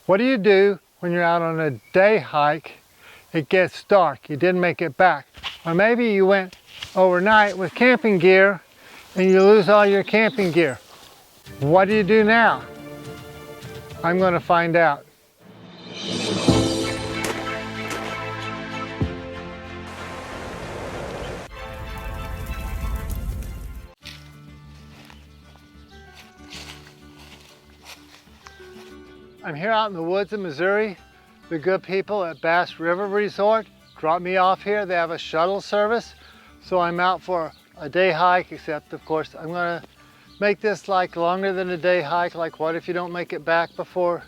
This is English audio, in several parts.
What do you do when you're out on a day hike, it gets dark, you didn't make it back? Or maybe you went overnight with camping gear and you lose all your camping gear. What do you do now? I'm going to find out. I'm here out in the woods of Missouri. The good people at Bass River Resort dropped me off here. They have a shuttle service. So I'm out for a day hike, except of course I'm gonna make this like longer than a day hike. Like what if you don't make it back before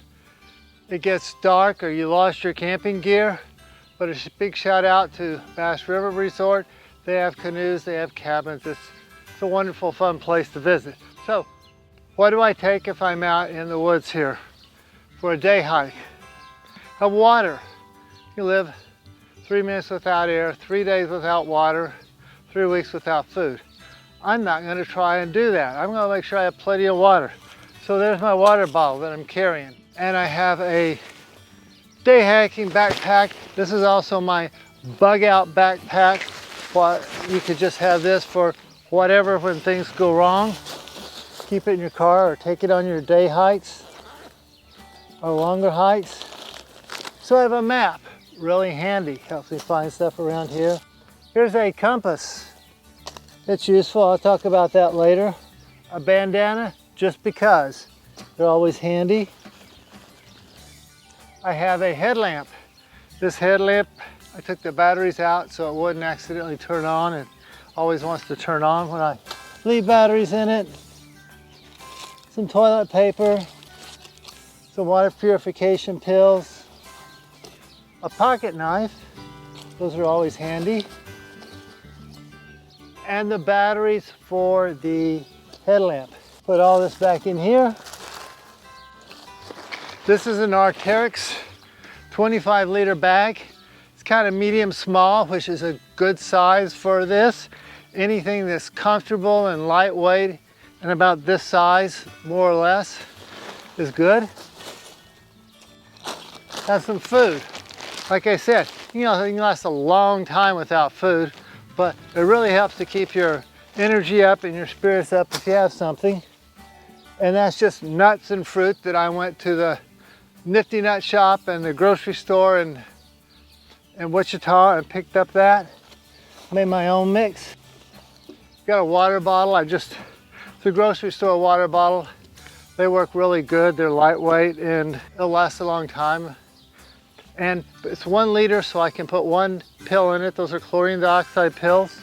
it gets dark or you lost your camping gear? But a big shout out to Bass River Resort. They have canoes, they have cabins. It's a wonderful, fun place to visit. So what do I take if I'm out in the woods here for a day hike? Have water. You live 3 minutes without air, 3 days without water, 3 weeks without food. I'm not going to try and do that. I'm going to make sure I have plenty of water. So there's my water bottle that I'm carrying. And I have a day hiking backpack. This is also my Bugout backpack. You could just have this for whatever when things go wrong. Keep it in your car or take it on your day hikes or longer hikes. So I have a map, really handy, helps me find stuff around here. Here's a compass. It's useful, I'll talk about that later. A bandana, just because. They're always handy. I have a headlamp. This headlamp, I took the batteries out so it wouldn't accidentally turn on. It always wants to turn on when I leave batteries in it. Some toilet paper. Some water purification pills, a pocket knife, those are always handy, and the batteries for the headlamp. Put all this back in here. This is an Arc'teryx 25-liter bag. It's kind of medium small, which is a good size for this. Anything that's comfortable and lightweight and about this size, more or less, is good. Have some food. Like I said, you can last a long time without food, but it really helps to keep your energy up and your spirits up if you have something. And that's just nuts and fruit that I went to the Nifty Nut Shop and the grocery store in Wichita and picked up that. Made my own mix. Got a water bottle. It's a grocery store water bottle. They work really good. They're lightweight and it'll last a long time. And it's 1 liter, so I can put 1 pill in it. Those are chlorine dioxide pills.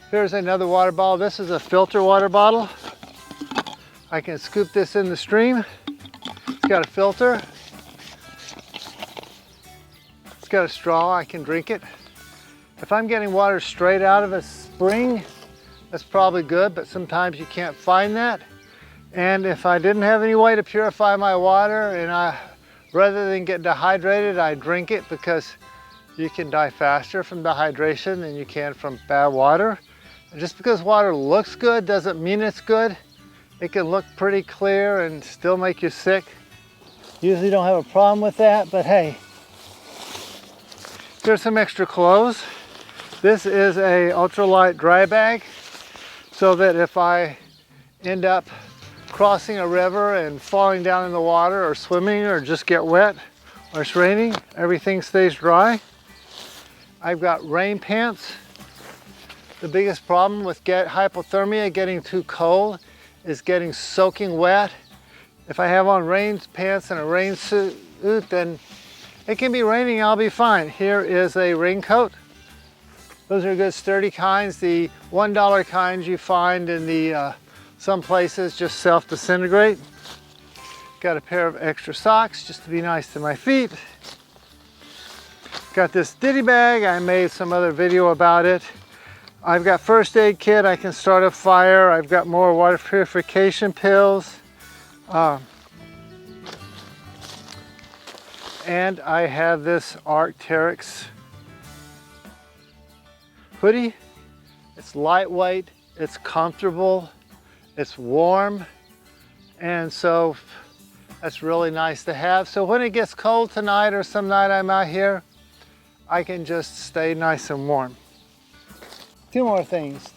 Here's another water bottle. This is a filter water bottle. I can scoop this in the stream. It's got a filter. It's got a straw, I can drink it. If I'm getting water straight out of a spring, that's probably good, but sometimes you can't find that. And if I didn't have any way to purify my water and rather than get dehydrated, I drink it because you can die faster from dehydration than you can from bad water. And just because water looks good doesn't mean it's good. It can look pretty clear and still make you sick. Usually don't have a problem with that, but hey. Here's some extra clothes. This is a ultralight dry bag so that if I end up crossing a river and falling down in the water or swimming or just get wet or it's raining, everything stays dry. I've got rain pants. The biggest problem with hypothermia, getting too cold, is getting soaking wet. If I have on rain pants and a rain suit, then it can be raining, I'll be fine. Here is a raincoat. Those are good sturdy kinds. The $1 kinds you find in the some places just self-disintegrate. Got a pair of extra socks just to be nice to my feet. Got this ditty bag. I made some other video about it. I've got first aid kit. I can start a fire. I've got more water purification pills. And I have this Arc'teryx hoodie. It's lightweight, it's comfortable, it's warm, And so that's really nice to have. So when it gets cold tonight or some night I'm out here, I can just stay nice and warm. Two more things.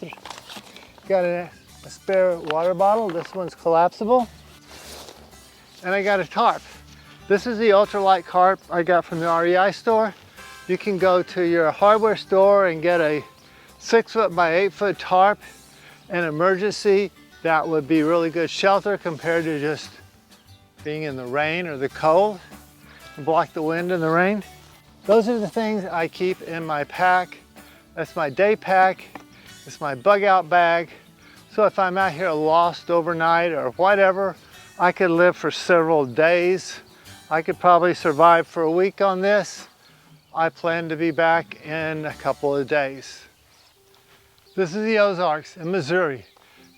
Got a spare water bottle. This one's collapsible. And I got a tarp. This is the ultralight tarp I got from the REI store. You can go to your hardware store and get a 6-foot by 8-foot tarp. An emergency, that would be really good shelter compared to just being in the rain or the cold and block the wind and the rain. Those are the things I keep in my pack. That's my day pack. It's my bug out bag. So if I'm out here lost overnight or whatever, I could live for several days. I could probably survive for a week on this. I plan to be back in a couple of days. This is the Ozarks in Missouri.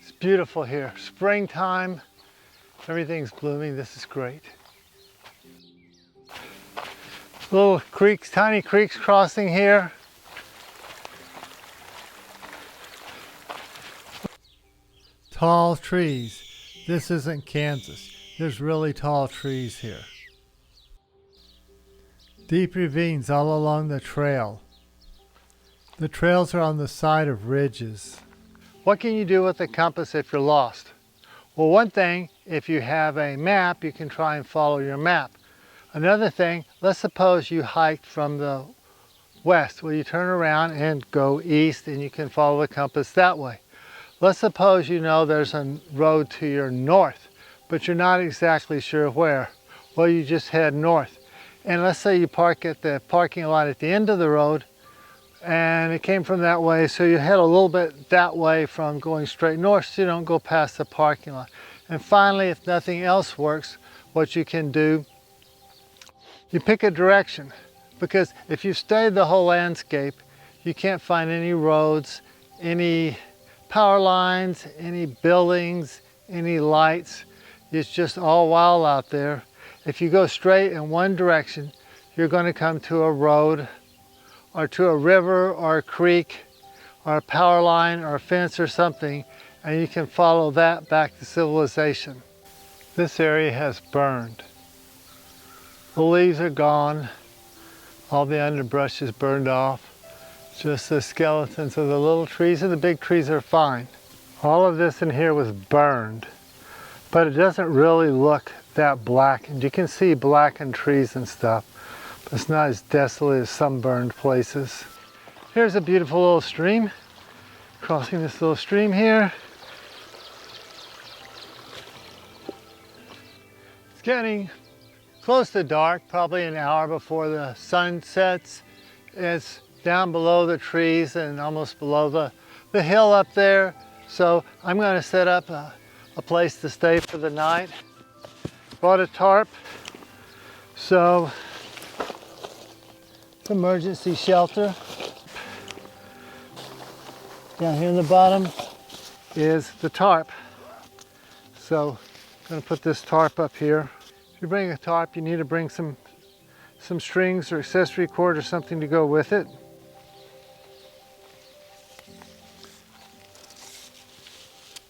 It's beautiful here. Springtime, everything's blooming. This is great. Little creeks, tiny creeks crossing here. Tall trees. This isn't Kansas. There's really tall trees here. Deep ravines all along the trail. The trails are on the side of ridges. What can you do with a compass if you're lost? Well, one thing, if you have a map, you can try and follow your map. Another thing, let's suppose you hiked from the west. Well, you turn around and go east and you can follow the compass that way. Let's suppose you know there's a road to your north, but you're not exactly sure where. Well, you just head north. And let's say you park at the parking lot at the end of the road and it came from that way, so you head a little bit that way from going straight north so you don't go past the parking lot. And finally, if nothing else works, what you can do, you pick a direction, because if you study the whole landscape, you can't find any roads, any power lines, any buildings, any lights. It's just all wild out there. If you go straight in one direction, you're going to come to a road or to a river or a creek or a power line or a fence or something, and you can follow that back to civilization. This area has burned. The leaves are gone. All the underbrush is burned off. Just the skeletons of the little trees, and the big trees are fine. All of this in here was burned, but it doesn't really look that blackened. You can see blackened trees and stuff, but it's not as desolate as some burned places. Here's a beautiful little stream. Crossing this little stream here. It's getting close to dark, probably an hour before the sun sets. It's down below the trees and almost below the hill up there. So I'm going to set up a place to stay for the night. Brought a tarp. So it's emergency shelter. Down here in the bottom is the tarp. So I'm going to put this tarp up here. If you bring a tarp, you need to bring some strings or accessory cord or something to go with it.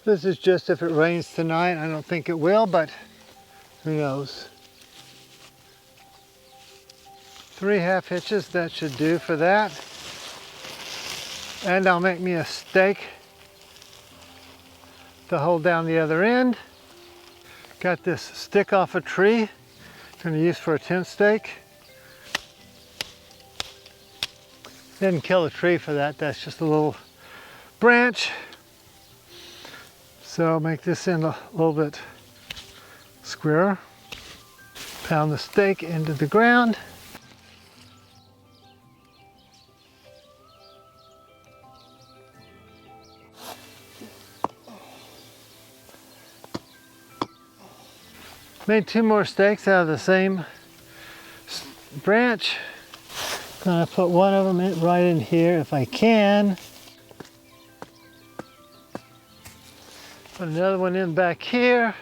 This is just if it rains tonight. I don't think it will, but who knows. 3 half hitches, that should do for that. And I'll make me a stake to hold down the other end. Got this stick off a tree, going to use for a tent stake. Didn't kill the tree for that, that's just a little branch. So I'll make this end a little bit squarer. Pound the stake into the ground. Made 2 more stakes out of the same branch. Gonna put one of them right in here if I can. Put another one in back here.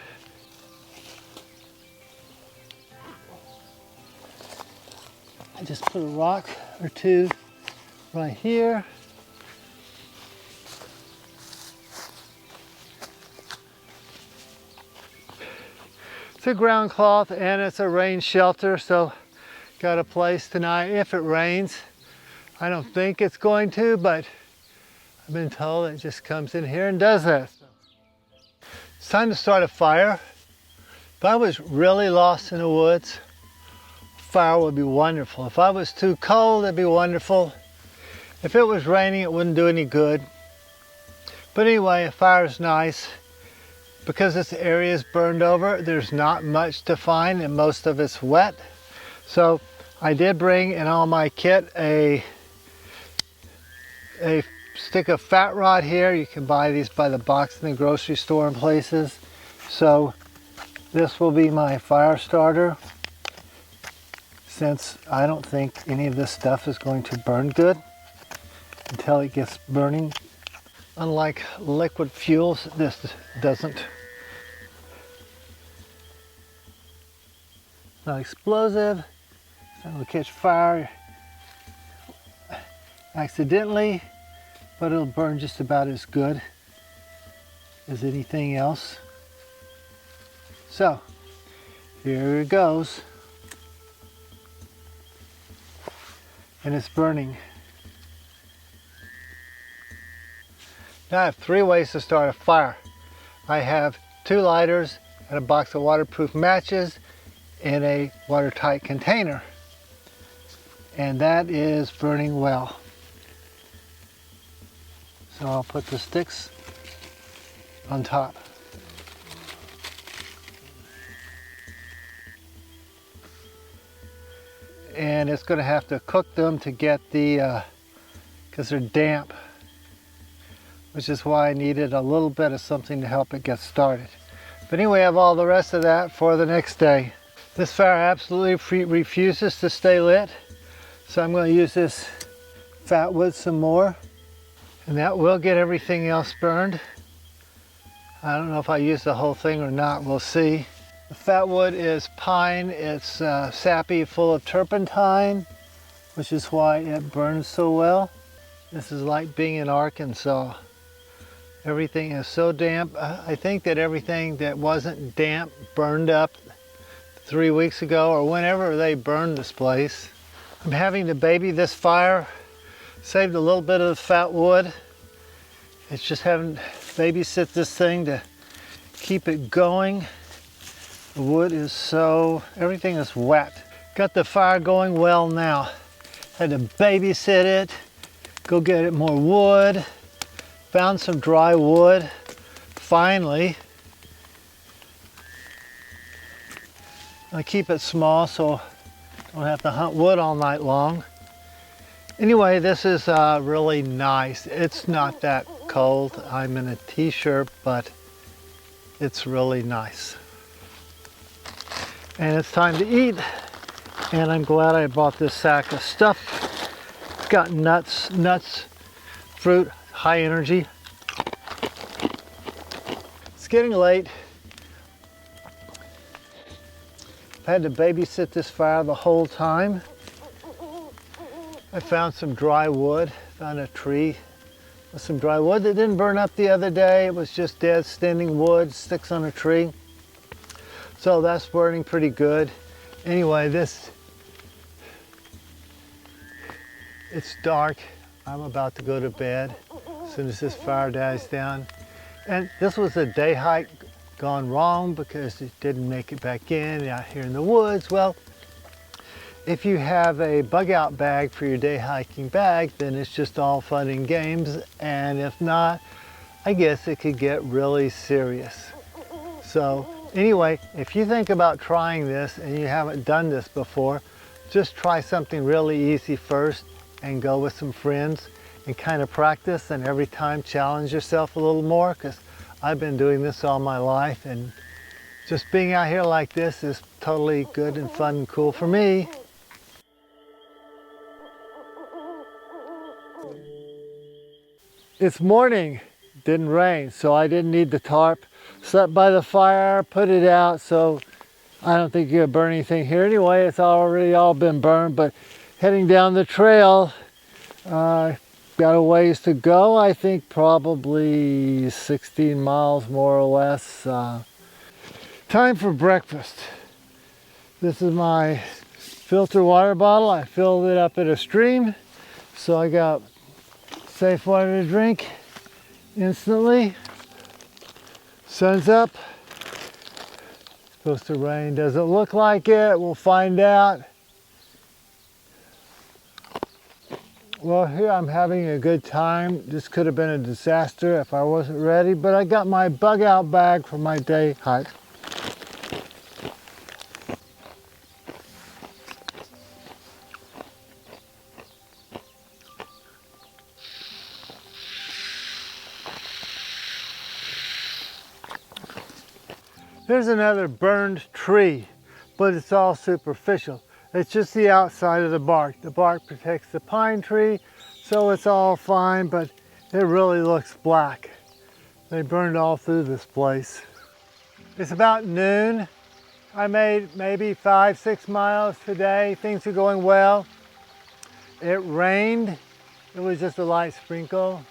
I just put a rock or 2 right here. It's a ground cloth and it's a rain shelter, so got a place tonight if it rains. I don't think it's going to, but I've been told it just comes in here and does that. It's time to start a fire. If I was really lost in the woods, fire would be wonderful. If I was too cold, it'd be wonderful. If it was raining, it wouldn't do any good. But anyway, a fire is nice. Because this area is burned over, there's not much to find and most of it's wet. So I did bring in all my kit a stick of fat rod here. You can buy these by the box in the grocery store and places. So this will be my fire starter, since I don't think any of this stuff is going to burn good until it gets burning. Unlike liquid fuels, this doesn't. Not explosive, it's not going to catch fire accidentally, but it'll burn just about as good as anything else. So here it goes, and it's burning. Now I have 3 ways to start a fire. I have 2 lighters and a box of waterproof matches in a watertight container, and that is burning well. So I'll put the sticks on top. And it's going to have to cook them to get the, because they're damp, which is why I needed a little bit of something to help it get started. But anyway, I have all the rest of that for the next day. This fire absolutely refuses to stay lit, so I'm going to use this fat wood some more, and that will get everything else burned. I don't know if I use the whole thing or not, we'll see. The fat wood is pine, it's sappy, full of turpentine, which is why it burns so well. This is like being in Arkansas. Everything is so damp. I think that everything that wasn't damp burned up 3 weeks ago or whenever they burned this place. I'm having to baby this fire. Saved a little bit of the fat wood. It's just having to babysit this thing to keep it going. The wood is everything is wet. Got the fire going well now. Had to babysit it, go get it more wood. Found some dry wood, finally. I keep it small so I don't have to hunt wood all night long. Anyway, this is really nice. It's not that cold. I'm in a t-shirt, but it's really nice. And it's time to eat, and I'm glad I bought this sack of stuff. It's got nuts, fruit, high energy. It's getting late. I've had to babysit this fire the whole time. I found some dry wood, found a tree with some dry wood that didn't burn up the other day. It was just dead standing wood, sticks on a tree. So that's burning pretty good. Anyway, it's dark. I'm about to go to bed as soon as this fire dies down. And this was a day hike gone wrong because it didn't make it back in out here in the woods. Well, if you have a bug out bag for your day hiking bag, then it's just all fun and games. And if not, I guess it could get really serious. So anyway, if you think about trying this and you haven't done this before, just try something really easy first and go with some friends and kind of practice, and every time challenge yourself a little more, because I've been doing this all my life, and just being out here like this is totally good and fun and cool for me. It's morning, didn't rain, so I didn't need the tarp. Slept by the fire, put it out, so I don't think you're gonna burn anything here anyway. It's already all been burned, but heading down the trail, got a ways to go. I think probably 16 miles more or less. Time for breakfast. This is my filter water bottle. I filled it up at a stream, so I got safe water to drink instantly. Sun's up. Supposed to rain. Does it look like it? We'll find out. Well, here I'm having a good time. This could have been a disaster if I wasn't ready, but I got my bug out bag for my day hike. Here's another burned tree, but it's all superficial. It's just the outside of the bark. The bark protects the pine tree, so it's all fine, but it really looks black. They burned all through this place. It's about noon. I made maybe 5-6 miles today. Things are going well. It rained. It was just a light sprinkle.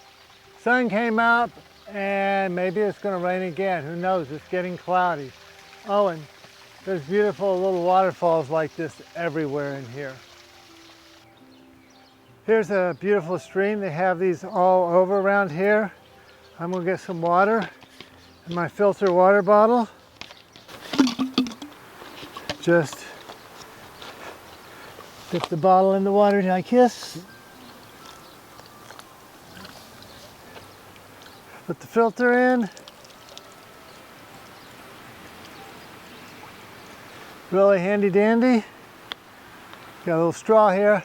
Sun came up, and maybe it's going to rain again. Who knows? It's getting cloudy. Oh, and there's beautiful little waterfalls like this everywhere in here. Here's a beautiful stream. They have these all over around here. I'm going to get some water in my filter water bottle. Just dip the bottle in the water like this. Put the filter in. Really handy dandy. Got a little straw here.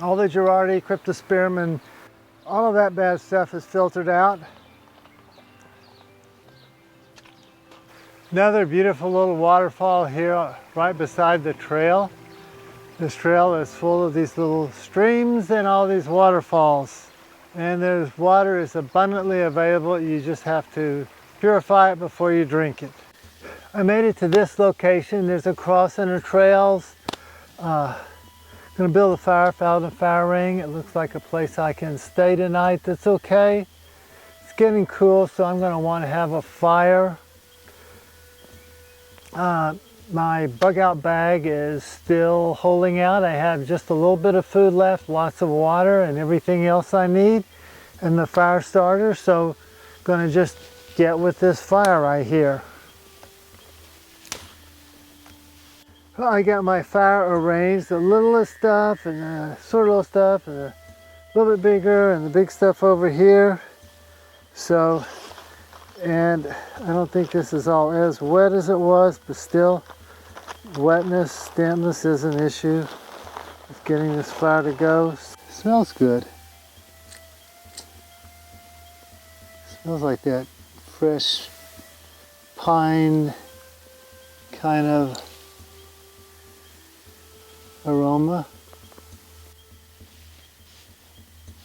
All the Girardi, cryptospermum, all of that bad stuff is filtered out. Another beautiful little waterfall here right beside the trail. This trail is full of these little streams and all these waterfalls. And there's water is abundantly available. You just have to purify it before you drink it. I made it to this location. There's a crossing of trails. Gonna build a fire, found a fire ring. It looks like a place I can stay tonight. That's okay. It's getting cool, so I'm gonna want to have a fire. My bug out bag is still holding out. I have just a little bit of food left, lots of water and everything else I need, and the fire starter, so I'm gonna just get with this fire right here. Well, I got my fire arranged, the littlest stuff and the sort of little stuff and a little bit bigger and the big stuff over here. So, and I don't think this is all as wet as it was, but still, wetness, dampness is an issue with getting this fire to go. Smells good. Smells like that fresh pine kind of aroma.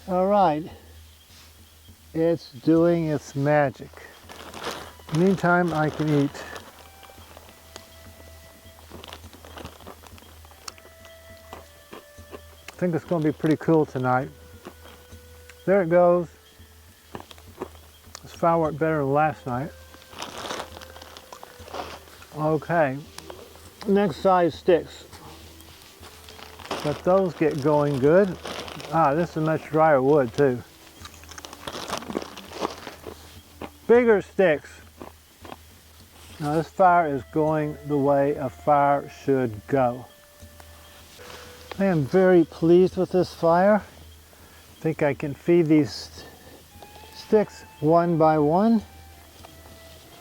All right, it's doing its magic. Meantime, I can eat. I think it's going to be pretty cool tonight. There it goes. This fire worked better than last night. Okay, next size sticks. Let those get going good. Ah, this is much drier wood too. Bigger sticks. Now this fire is going the way a fire should go. I am very pleased with this fire. I think I can feed these sticks one by one,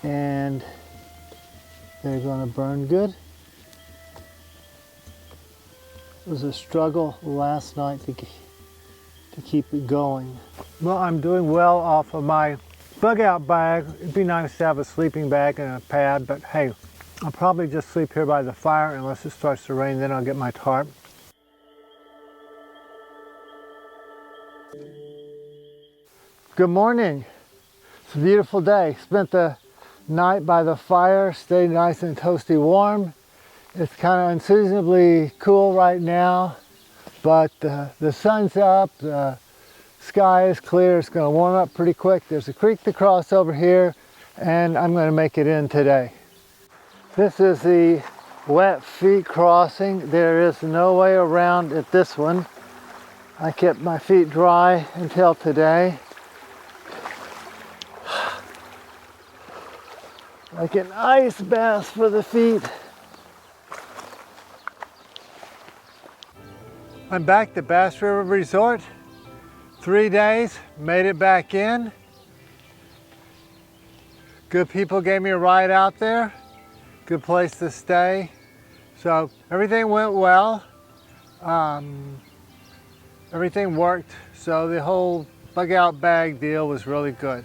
and they're going to burn good. It was a struggle last night to keep it going. Well, I'm doing well off of my bug out bag. It'd be nice to have a sleeping bag and a pad, but hey, I'll probably just sleep here by the fire unless it starts to rain, then I'll get my tarp. Good morning. It's a beautiful day. Spent the night by the fire, stayed nice and toasty warm. It's kind of unseasonably cool right now, but the sun's up, the Sky is clear. It's going to warm up pretty quick. There's a creek to cross over here, and I'm going to make it in today. This is the wet feet crossing. There is no way around at this one. I kept my feet dry until today. Like an ice bath for the feet. I'm back to Bass River Resort. 3 days, made it back in. Good people gave me a ride out there. Good place to stay. So everything went well. Everything worked. So the whole bug out bag deal was really good.